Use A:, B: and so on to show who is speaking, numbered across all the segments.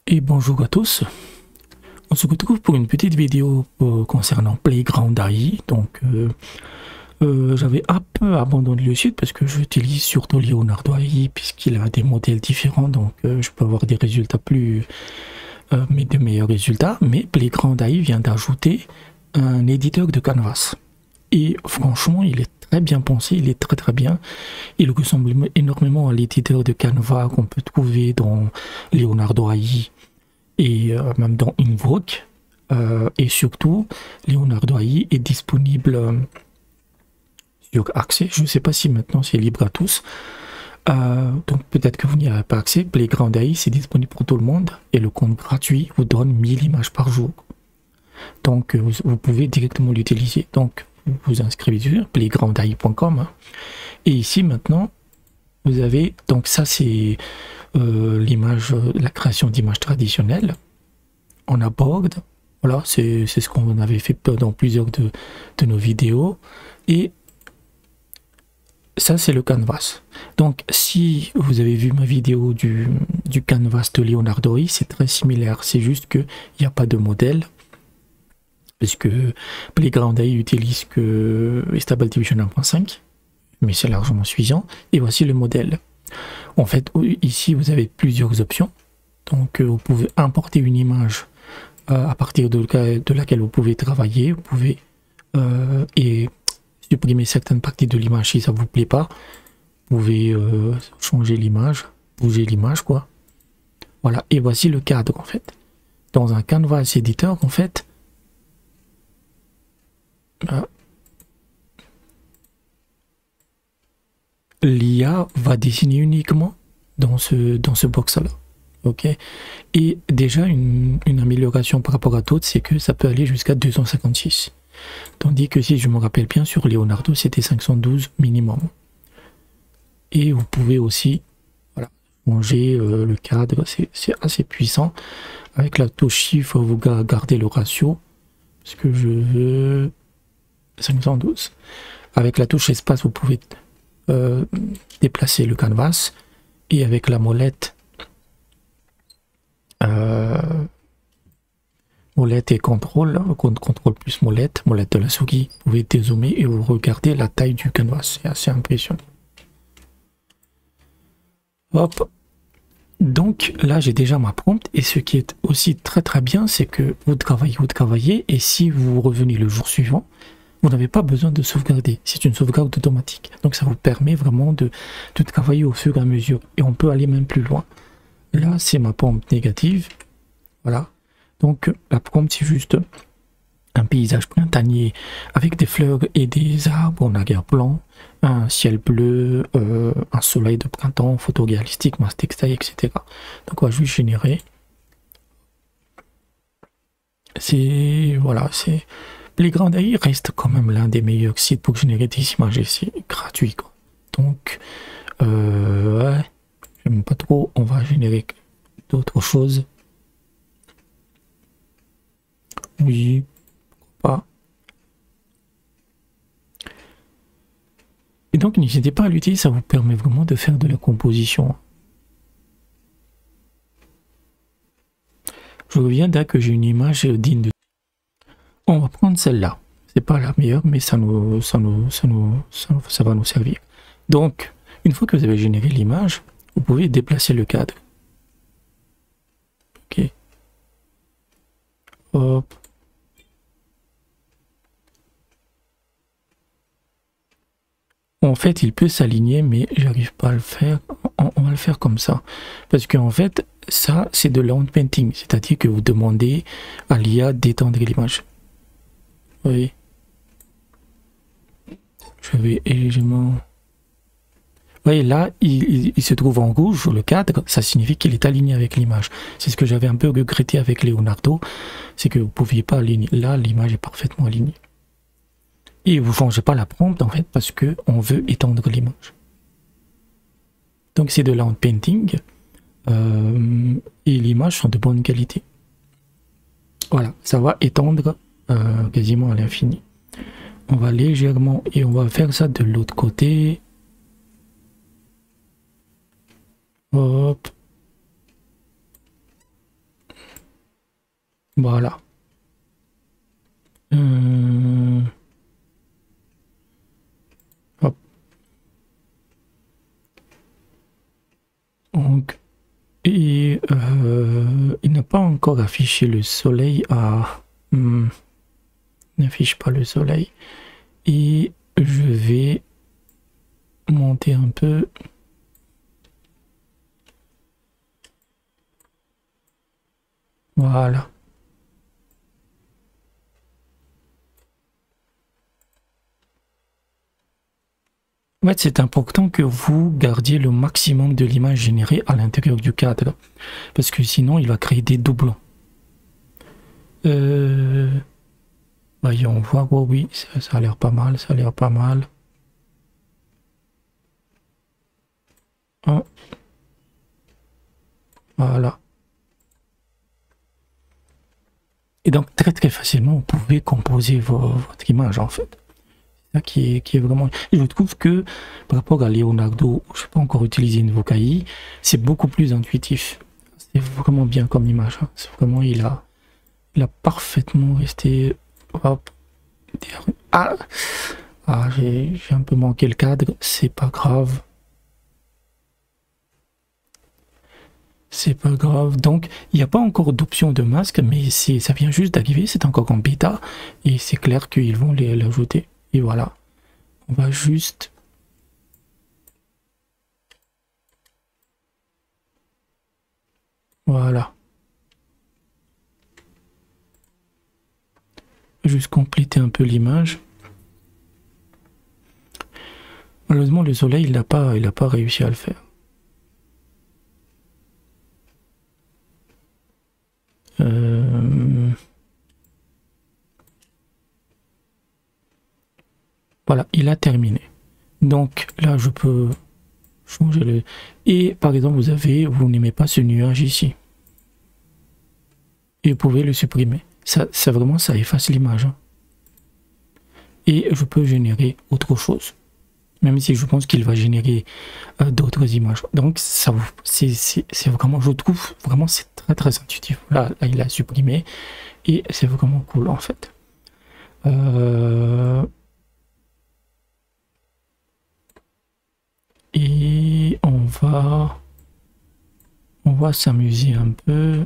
A: Et bonjour à tous, on se retrouve pour une petite vidéo concernant Playground AI. Donc j'avais un peu abandonné le site parce que j'utilise surtout Leonardo AI puisqu'il a des modèles différents, donc je peux avoir des résultats mais de meilleurs résultats. Mais Playground AI vient d'ajouter un éditeur de canvas et franchement il est très bien pensé, il est très bien. Il ressemble énormément à l'éditeur de Canva qu'on peut trouver dans Leonardo AI et même dans Invoke. Et surtout, Leonardo AI est disponible sur accès. Je ne sais pas si maintenant c'est libre à tous. Donc peut-être que vous n'y avez pas accès. Playground AI, c'est disponible pour tout le monde et le compte gratuit vous donne 1000 images par jour. Donc vous pouvez directement l'utiliser. Donc vous vous inscrivez sur playgroundai.com. Hein. Et ici maintenant, vous avez, donc ça c'est la création d'images traditionnelles. On aborde, voilà, c'est ce qu'on avait fait dans plusieurs de nos vidéos. Et ça c'est le canvas. Donc si vous avez vu ma vidéo du canvas de Leonardo AI, c'est très similaire. C'est juste qu'il n'y a pas de modèle. Puisque Playground AI utilise que Stable Diffusion 1.5, mais c'est largement suffisant. Et voici le modèle. En fait, ici vous avez plusieurs options. Donc vous pouvez importer une image à partir de laquelle vous pouvez travailler. Vous pouvez et supprimer certaines parties de l'image si ça vous plaît pas. Vous pouvez changer l'image, bouger l'image, quoi. Voilà, et voici le cadre en fait. Dans un canvas éditeur, en fait, l'IA va dessiner uniquement dans ce box là. Ok, et déjà une amélioration par rapport à d'autres, c'est que ça peut aller jusqu'à 256, tandis que si je me rappelle bien, sur Leonardo c'était 512 minimum. Et vous pouvez aussi, voilà, changer le cadre, c'est assez puissant. Avec la touche Shift, vous gardez le ratio, parce que je veux 512. Avec la touche espace, vous pouvez déplacer le canvas, et avec la molette molette et contrôle plus molette de la souris, vous pouvez dézoomer et vous regardez la taille du canvas, c'est assez impressionnant. Hop, donc là j'ai déjà ma prompt, et ce qui est aussi très bien, c'est que vous travaillez, et si vous revenez le jour suivant, vous n'avez pas besoin de sauvegarder, c'est une sauvegarde automatique. Donc ça vous permet vraiment de travailler au fur et à mesure, et on peut aller même plus loin. Là c'est ma prompt négative, voilà. Donc la prompt c'est juste un paysage printanier avec des fleurs et des arbres en arrière-plan, un ciel bleu, un soleil de printemps, photoréalistique, masse textile, etc. Donc on va juste générer. C'est voilà, c'est Playground AI reste quand même l'un des meilleurs sites pour générer des images, et c'est gratuit quoi. Donc ouais, j'aime pas trop. On va générer d'autres choses. Oui, pourquoi pas. Et donc n'hésitez pas à l'utiliser, ça vous permet vraiment de faire de la composition. Je reviens dès que j'ai une image digne de... On va prendre celle-là. C'est pas la meilleure, mais ça va nous servir. Donc, une fois que vous avez généré l'image, vous pouvez déplacer le cadre. Ok. Hop. En fait, il peut s'aligner, mais j'arrive pas à le faire. On va le faire comme ça. Parce qu'en fait, ça, c'est de l'own painting. C'est-à-dire que vous demandez à l'IA d'étendre l'image. Oui. Je vais légèrement... Vous voyez, là, il se trouve en rouge, le cadre, ça signifie qu'il est aligné avec l'image. C'est ce que j'avais un peu regretté avec Leonardo, c'est que vous ne pouviez pas aligner. Là, l'image est parfaitement alignée. Et vous ne changez pas la prompt, en fait, parce qu'on veut étendre l'image. Donc, c'est de l'own painting. Et l'image sont de bonne qualité. Voilà, ça va étendre quasiment à l'infini. On va légèrement, et on va faire ça de l'autre côté. Hop. Voilà. Hop. Donc, et il n'a pas encore affiché le soleil à... n'affiche pas le soleil. Et je vais monter un peu. Voilà. En fait, c'est important que vous gardiez le maximum de l'image générée à l'intérieur du cadre. Parce que sinon, il va créer des doublons. Voyons voir. Oh oui, ça a l'air pas mal. Ça a l'air pas mal. Oh. Voilà. Et donc, très facilement, vous pouvez composer votre image, en fait. Qui est vraiment... Et je trouve que par rapport à Leonardo, je n'ai pas encore utilisé une KI, c'est beaucoup plus intuitif. C'est vraiment bien comme image. Hein. C'est vraiment, il a parfaitement resté... Hop. Ah, j'ai un peu manqué le cadre, c'est pas grave. C'est pas grave. Donc, il n'y a pas encore d'option de masque, mais ça vient juste d'arriver, c'est encore en bêta, et c'est clair qu'ils vont l'ajouter. Et voilà, on va juste... Voilà. Juste compléter un peu l'image. Malheureusement, le soleil, il n'a pas réussi à le faire. Voilà, il a terminé. Donc là, je peux changer le... Et par exemple, vous n'aimez pas ce nuage ici. Et vous pouvez le supprimer. Ça vraiment, ça efface l'image. Hein. Et je peux générer autre chose. Même si je pense qu'il va générer d'autres images. Donc, c'est vraiment, je trouve, vraiment, c'est très intuitif. Là, il a supprimé. Et c'est vraiment cool, en fait. Et on va s'amuser un peu.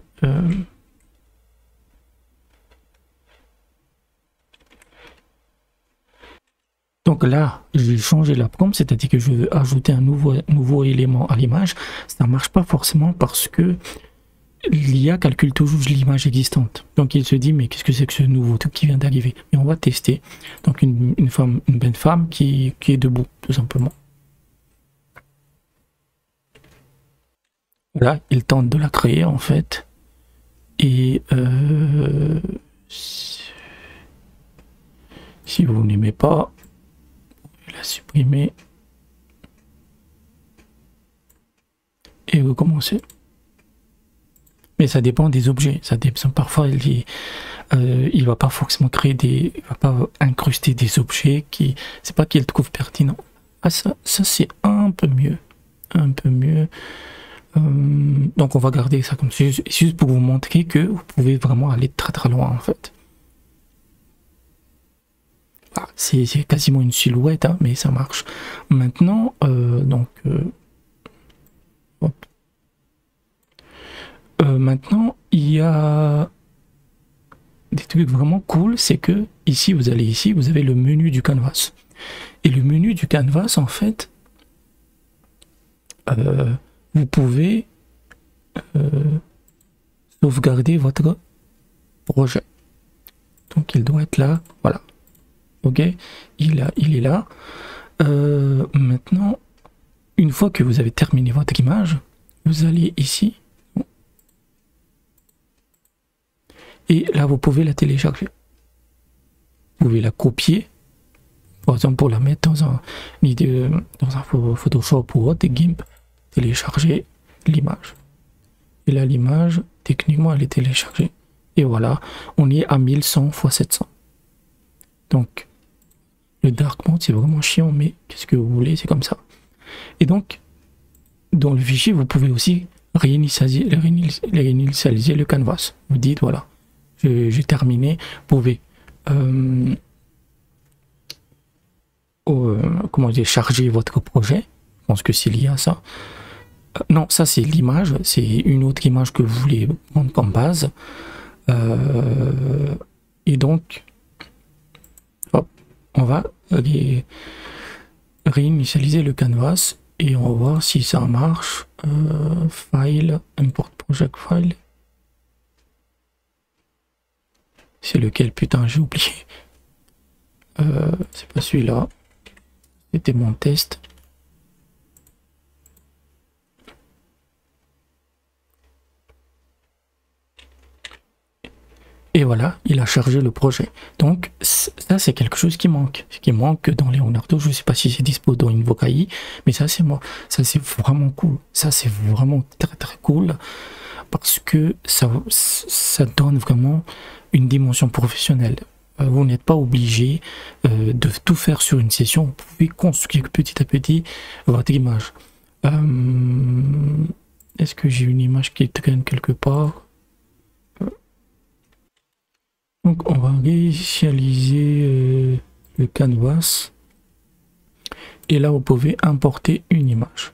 A: Donc là, j'ai changé la prompt, c'est-à-dire que je veux ajouter un nouveau élément à l'image. Ça ne marche pas forcément parce que l'IA calcule toujours l'image existante. Donc il se dit, mais qu'est-ce que c'est que ce nouveau truc qui vient d'arriver? Et on va tester. Donc une belle femme qui est debout, tout simplement. Là, il tente de la créer en fait. Et si vous n'aimez pas, la supprimer et recommencer. Mais ça dépend des objets. Ça dépend, parfois, il va pas forcément créer il va pas incruster des objets qui, c'est pas qu'il trouve pertinent. Ah, ça c'est un peu mieux. Un peu mieux. Donc on va garder ça comme ça, juste pour vous montrer que vous pouvez vraiment aller très loin en fait. Ah, c'est quasiment une silhouette, hein, mais ça marche. Maintenant, maintenant, il y a des trucs vraiment cool, c'est que ici, vous avez le menu du canvas. Et le menu du canvas, en fait, vous pouvez sauvegarder votre projet. Donc il doit être là, voilà. Ok, il est là. Maintenant, une fois que vous avez terminé votre image, vous allez ici. Et là, vous pouvez la télécharger. Vous pouvez la copier. Par exemple, pour la mettre dans un Photoshop ou autre, GIMP, télécharger l'image. Et là, l'image, techniquement, elle est téléchargée. Et voilà, on est à 1100 x 700. Donc, le dark mode, c'est vraiment chiant, mais qu'est-ce que vous voulez, c'est comme ça. Et donc, dans le fichier, vous pouvez aussi réinitialiser le canvas. Vous dites, voilà, j'ai terminé. Vous pouvez comment dire, charger votre projet. Je pense que c'est lié à ça. Non, ça c'est l'image, c'est une autre image que vous voulez prendre comme base. Et donc, hop, on va réinitialiser le canvas et on va voir si ça marche. File, import project file. C'est lequel? Putain, j'ai oublié. C'est pas celui-là. C'était mon test. Et voilà, il a chargé le projet. Donc ça c'est quelque chose qui manque dans Leonardo. Je ne sais pas si c'est dispo dans InvokeAI, mais ça c'est moi. Ça c'est vraiment cool. Ça c'est vraiment très très cool parce que ça donne vraiment une dimension professionnelle. Vous n'êtes pas obligé de tout faire sur une session. Vous pouvez construire petit à petit votre image. Est-ce que j'ai une image qui traîne quelque part? Donc on va réinitialiser le canvas. Et là vous pouvez importer une image.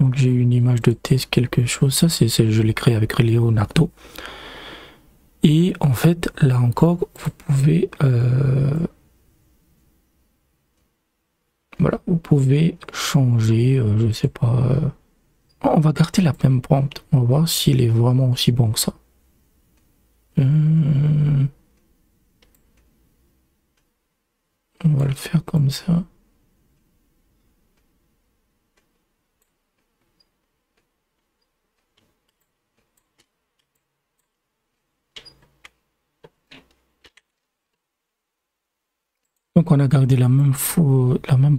A: Donc j'ai une image de test quelque chose. Ça je l'ai créé avec Leonardo. Et en fait, là encore, vous pouvez, voilà, vous pouvez changer, je sais pas. On va garder la même prompt. On va voir s'il est vraiment aussi bon que ça. On va le faire comme ça. Donc on a gardé la même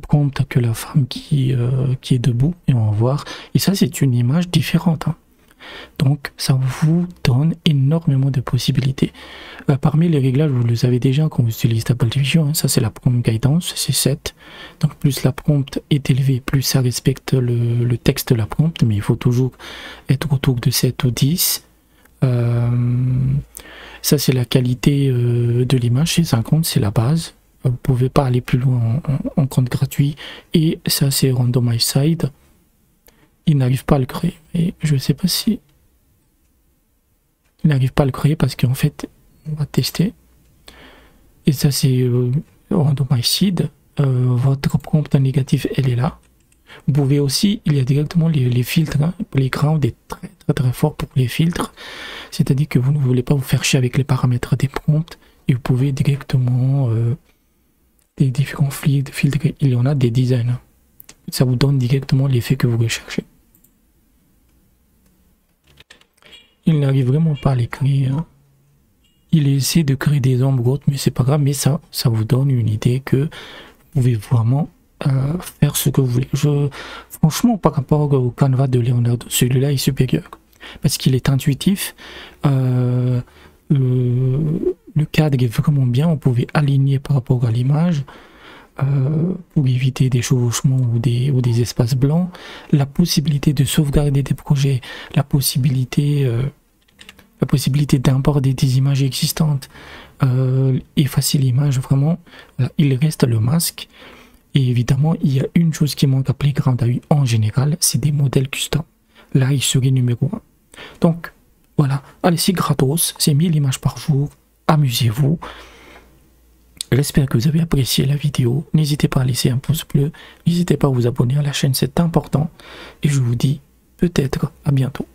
A: prompt que la femme qui est debout et on va voir. Et ça c'est une image différente. Hein. Donc ça vous donne énormément de possibilités. Parmi les réglages, vous le savez déjà quand vous utilisez Stable Diffusion, hein, ça c'est la prompt guidance, c'est 7. Donc plus la prompt est élevée, plus ça respecte le texte de la prompt, mais il faut toujours être autour de 7 ou 10. Ça c'est la qualité de l'image, c'est 50, c'est la base. Vous pouvez pas aller plus loin en compte gratuit. Et ça c'est Randomize Side. Il n'arrive pas à le créer. Et je sais pas si il n'arrive pas à le créer parce qu'en fait on va tester. Et ça c'est Randomize Seed. Votre prompt négatif elle est là. Vous pouvez aussi, il y a directement les filtres. Hein. Playground est très très très fort pour les filtres. C'est-à-dire que vous ne voulez pas vous faire chier avec les paramètres des prompts. Et vous pouvez directement des différents filtres, il y en a des dizaines. Ça vous donne directement l'effet que vous recherchez. Il n'arrive vraiment pas à l'écrire. Il essaie de créer des ombres autres, mais c'est pas grave. Mais ça vous donne une idée que vous pouvez vraiment faire ce que vous voulez. Franchement, par rapport au Canva de Leonardo, celui-là est supérieur parce qu'il est intuitif. Le cadre est vraiment bien, vous pouvez aligner par rapport à l'image pour éviter des chevauchements ou des espaces blancs, la possibilité de sauvegarder des projets, la possibilité d'importer des images existantes, effacer l'image, vraiment, voilà, il reste le masque. Et évidemment, il y a une chose qui manque à Playground AI en général, c'est des modèles custom. Là, il serait numéro 1. Donc, voilà, allez, c'est gratos, c'est 1000 images par jour. Amusez-vous. J'espère que vous avez apprécié la vidéo. N'hésitez pas à laisser un pouce bleu. N'hésitez pas à vous abonner à la chaîne, c'est important. Et je vous dis peut-être à bientôt.